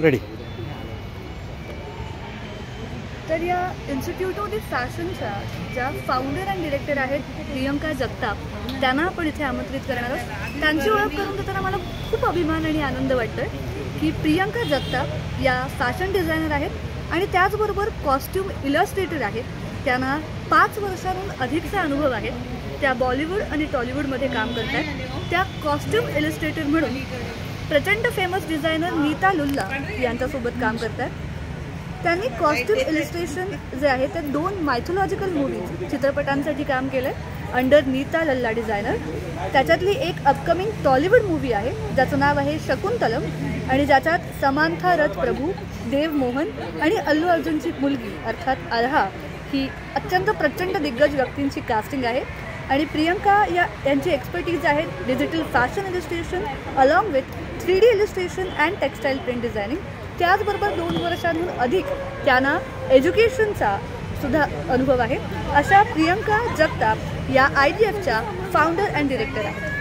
Ready. तर या institute of the फॅशनच्या ज्या फाउंडर अँड डिरेक्टर आहेत प्रियंका जगताप, त्यांना आपण इथे आमंत्रित करणार आहोत. त्यांची ओळख करून देताना मला खूप अभिमान आणि आनंद वाटतोय की प्रियंका जगताप या फॅशन डिझायनर आहेत आणि त्याचबरोबर कॉस्ट्यूम इलस्ट्रेटर आहेत. त्यांना 5 वर्षांहून अधिकचा अनुभव आहे. त्या बॉलिवूड आणि टॉलिवूडमध्ये काम करत आहेत. त्या कॉस्ट्यूम इलस्ट्रेटर म्हणून प्रचंड फेमस डिझायनर नीता लुल्ला यांच्यासोबत काम करतात. त्यांनी कॉस्ट्यूम इलिस्ट्रेशन जे आहे ते 2 मायथॉलॉजिकल मूवीज चित्रपटांसाठी काम केलं आहे अंडर नीता लल्ला डिझायनर. त्याच्यातली एक अपकमिंग टॉलिवूड मूवी आहे ज्याचं नाव आहे शकुंतलम आणि ज्याच्यात समांथा रथ प्रभू, देव मोहन आणि अल्लू अर्जुनची मुलगी अर्थात आल्हा ही अत्यंत प्रचंड दिग्गज व्यक्तींची कास्टिंग आहे. आणि प्रियंका यांची एक्सपर्टीज आहे digital fashion illustration along with 3D illustration and textile print designing. त्याचबरोबर 2 वर्षांहून अधिक त्यांना एज्युकेशनचा सुद्धा अनुभव आहे. अशा प्रियंका जगताप या IDFच्या फाउंडर अँड डिरेक्टर आहेत.